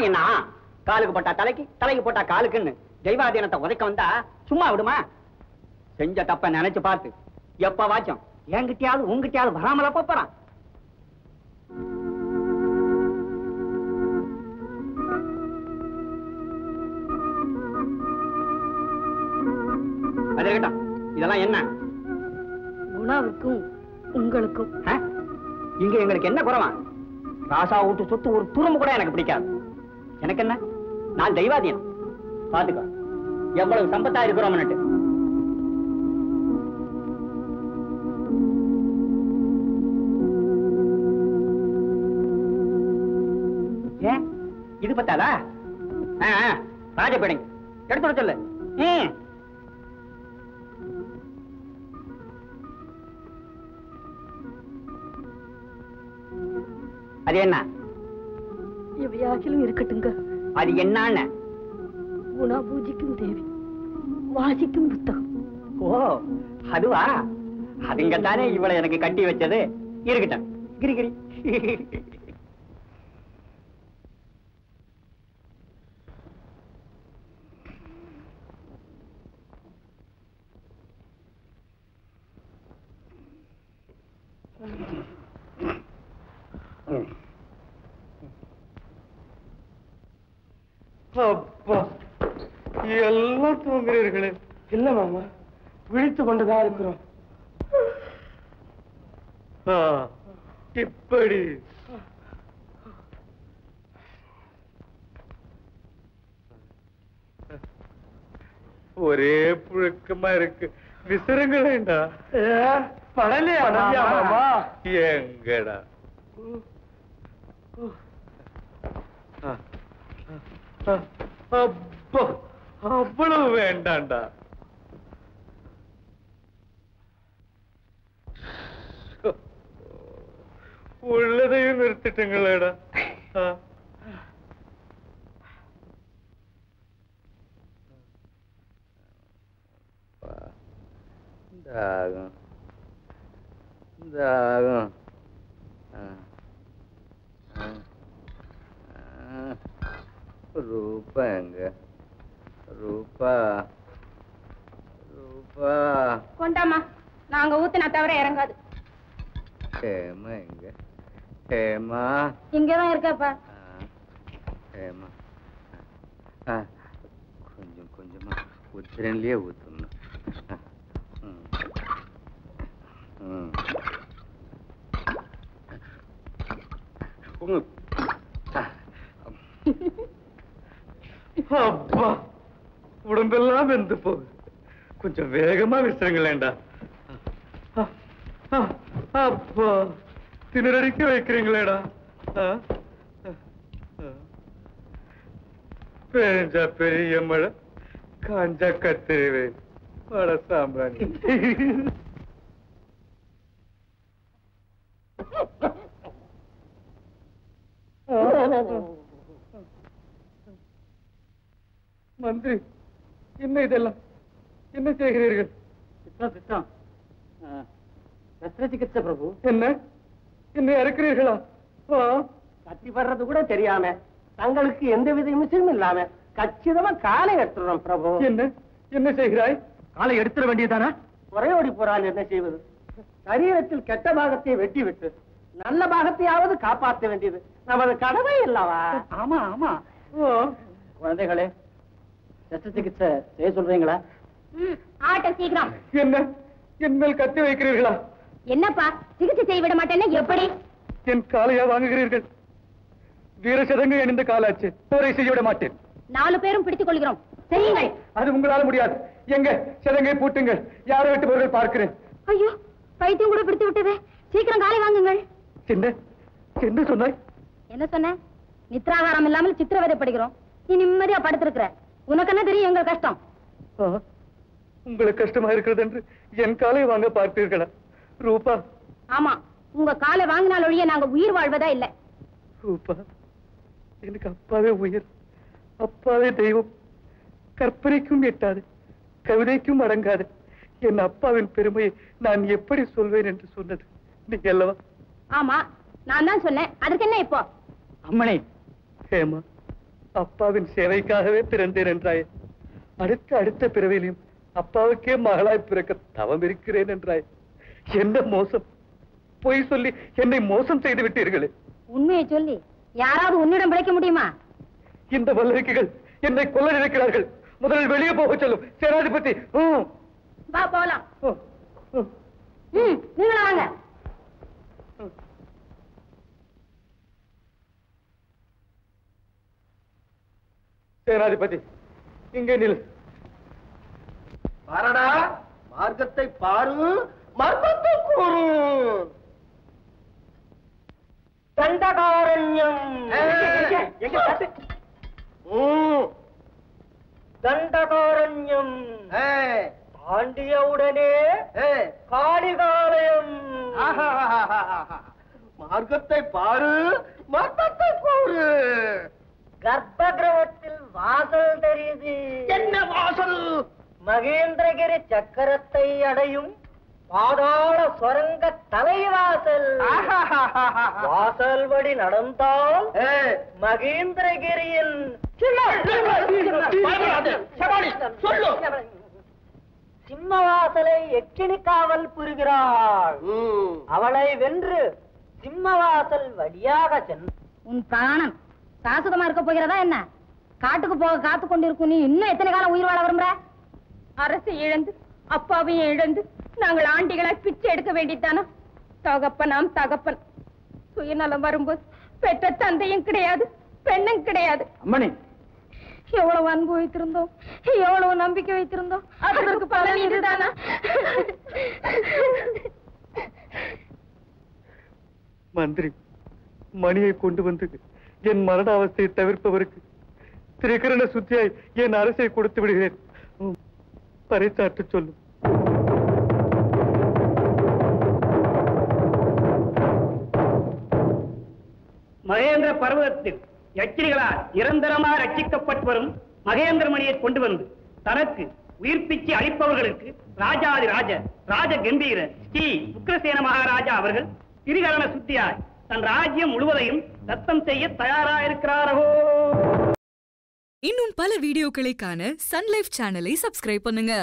என்ன காலுக்கு போட்டா தலைக்கு, தலைக்கு போட்டா காலுக்குன்னு தெய்வாதீனத்தை உதைக்க வந்தா சும்மா விடுமா? செஞ்ச தப்ப நினைச்சு பார்த்து எப்ப வாச்சும் என்கிட்டயாவது உங்ககிட்டயாவது வராமல போறான். அது இருக்கட்டும், இதெல்லாம் என்ன? குணாவுக்கும் உங்களுக்கும். இங்க எங்களுக்கு என்ன குறவா? ராசா விட்டு சொத்து ஒரு துரும்பு கூட எனக்கு பிடிக்காது. எனக்கு என்ன, நான் தெய்வாதீனம். பாத்துக்கோ எவ்வளவு சம்பத்தா இருக்கிறோம்னுட்டு. ஏன் இது பத்தாதா? ராஜபேடிங்க எடுத்து சொல்லு. அது என்ன? எவையாகிலும் இருக்கட்டுங்க. அது என்ன? குணா பூஜிக்கும் தேவி, வாசிக்கும் புத்தகம். ஓ அதுவா? அதுங்கத்தானே இவளை எனக்கு கட்டி வச்சது. இருக்கட்டும், கிரிகிரி. அப்பா, எல்லாம் தூங்குறீர்களே? இல்ல மாமா, விழித்துக் கொண்டுதான் இருக்கிறோம். இப்படி ஒரே புழுக்கமா இருக்கு. விசிறங்களேண்டா. படலையா மாமா? எங்கடா? அப்பா, அவ்வளவு வேண்டாண்டா. உள்ளதையும் நிறுத்திட்டுங்களேடா. தாகம் தாகம். ரூபா எங்க? ரூபா ரூபா கொண்டாமா, நாங்க ஊத்தினா தவிர இறங்காது. ஹேமா எங்க? ஹேமா இங்கதான் இருக்கப்பா. ஹேமா கொஞ்சம் கொஞ்சமா உத்திரன்லயே ஊத்தணும். அப்பா, உடம்பெல்லாம் வெந்து போகுது. கொஞ்சம் வேகமா விசிறங்களேண்டா. அப்பா, திணறடிக்க வைக்கிறீங்களேடா. பெஞ்சா பெரிய மழை, காஞ்சா கத்திரிவே மழை சாம்பிராணி. மந்திரி, என்ன இதெல்லாம்? என்ன செய்கிறீர்கள்? சஸ்திரசிகிச்சை பிரபு. என்ன, என்னை அறுக்கிறீர்களா? கத்தி வர்றது கூட தெரியாம, தங்களுக்கு எந்த வித நிமிஷமும் இல்லாம கச்சிதமா காலை எடுத்துறோம் பிரபு. என்ன என்ன செய்கிறாய்? காலை எடுத்துட வேண்டியதானே? குறையோடி போறால் என்ன செய்வது? சரீரத்தில் கெட்ட பாகத்தை வெட்டி விட்டு நல்ல பாகத்தையாவது காப்பாற்ற வேண்டியது நமது கடமை இல்லவா? ஆமா ஆமா. குழந்தைகளே, சஸ்திரசிகிச்சை செய்ய சொல்றீங்களா? ஆட்ட சீக்கிரம். என்ன, என் மேல் கத்தி வைக்கிறீர்களா? என்னப்பா, சிகிச்சை செய்ய விட மாட்டேன்னு எப்படி? என் காலையா வாங்குகிறீர்கள்? வீர சதங்கை அணிந்த காலாச்சு, போரை செய்ய விட மாட்டேன். 4 பேரும் பிடித்துக் கொள்கிறோம், சரியுங்கள். அது உங்களால முடியாது. எங்க சதங்கை பூட்டுங்கள், யாரை விட்டு பொருள் பார்க்கிறேன். ஐயோ, பைத்தியம் கூட பிடித்து விட்டது. சீக்கிரம் காலை வாங்குங்கள். என்ன என்ன சொன்னாய்? என்ன சொன்ன? நித்ராகாரம் இல்லாமல் சித்திரவதைப்படுகிறோம். நீ நிம்மதியா படுத்திருக்கிற. உனக்கு என்ன தெரியும் எங்க கஷ்டம்? உங்களுக்கு கஷ்டமா இருக்கிறது என்று என் காலை வாங்க பார்த்தீர்களா ரூபா? ஆமா, உங்க காலை வாங்கினால் ஒழிய நாங்க உயிர் வாழ்வதா இல்ல. ரூபா, எனக்கு அப்பாவே உயிர், அப்பாவே தெய்வம். கற்பனைக்கும் எட்டாது, கவிதைக்கும் அடங்காது என் அப்பாவின் பெருமையை நான் எப்படி சொல்வேன் என்று சொன்னது நீங்க அல்லவா? ஆமா, நான் தான் சொன்னேன். அதுக்கு என்ன இப்போ? அம்மனே. ஹேமா, அப்பாவின் சேவைக்காகவே பிறந்தேன் என்றாய். அடுத்த பிறவிலையும் அப்பாவுக்கே மகளாய் பிறக்க தவம் இருக்கிறேன் என்றாய். என்ன மோசம்! பொய் சொல்லி என்னை மோசம் செய்து விட்டீர்களே. உண்மையை சொல்லி யாராவது உன்னிடம் பிழைக்க முடியுமா? இந்த வல்லரக்கிகள் என்னை கொல்ல நினைக்கிறார்கள். முதலில் வெளியே போக சொல்லும் சேனாதிபதி. வா போலாம். நீங்களா வாங்க. சேனாதிபதி இங்கே நில். பாரடா, மார்க்கத்தை பாரு, மர்மத்தை கூறு. தண்டகாரண்யம். தண்டகாரண்யம் தாண்டியவுடனே காளிகாலயம். மார்க்கத்தை பாரு, மர்மத்தை கூறு. கர்ப்பகிரகத்தில் வாசல் தெரியுது. என்ன வாசல்? மகேந்திரகிரி சக்கரத்தை அடையும் பாதாள சுரங்க தலைவாசல். வாசல் வழி நடந்தால் மகேந்திரகிரியின் சிம்மவாசலை எக்கினி காவல் புரிகிறாள். அவளை வென்று சிம்மவாசல் வழியாக சென்று உன் பிராணம் சாசுதமா இருக்க போகிறதா என்ன? காட்டுக்கு போக காத்து கொண்டிருக்கும் நீ இன்னும் எத்தனை காலம் உயிர் வாழ விரும்புற? அரசை இழந்து அப்பாவையும் இழந்து நாங்கள் ஆண்டிகளாய் பிச்சை எடுக்க வேண்டித்தானா? தகப்பனாம் தகப்பன் சுயநலம் வரும்போது பெற்ற தந்தையும் கிடையாது, பெண்ணும் கிடையாது. அம்மணி, எவ்வளவு அன்பு வைத்திருந்தோம், எவ்வளவு நம்பிக்கை வைத்திருந்தோம். அதற்கு பலன் இதுதானா? மந்திரி, மணியை கொண்டு வந்து என் மரண அவஸ்தையை தவிர்ப்பவருக்கு திரிகரண சுத்தியாய் என் அரசை கொடுத்து விடுகிறேன். பறைசாற்ற சொல்லும். மகேந்திர பர்வதத்தில் யக்கினிகளால் நிரந்தரமாக ரட்சிக்கப்பட்டு வரும் மகேந்திரமணியை கொண்டு வந்து தனக்கு உயிர்ப்பிச்சு அளிப்பவர்களுக்கு ராஜாதி ராஜ கம்பீர ஸ்ரீ உக்ரசேன மகாராஜா அவர்கள் திரிகரண சுத்தியாய் தன் ராஜ்யம் முழுவதையும் தத்தம் செய்ய தயாராயிருக்கிறாரோ. இன்னும் பல வீடியோக்களை காண சன் லைஃப் சேனலை சப்ஸ்கிரைப் பண்ணுங்க.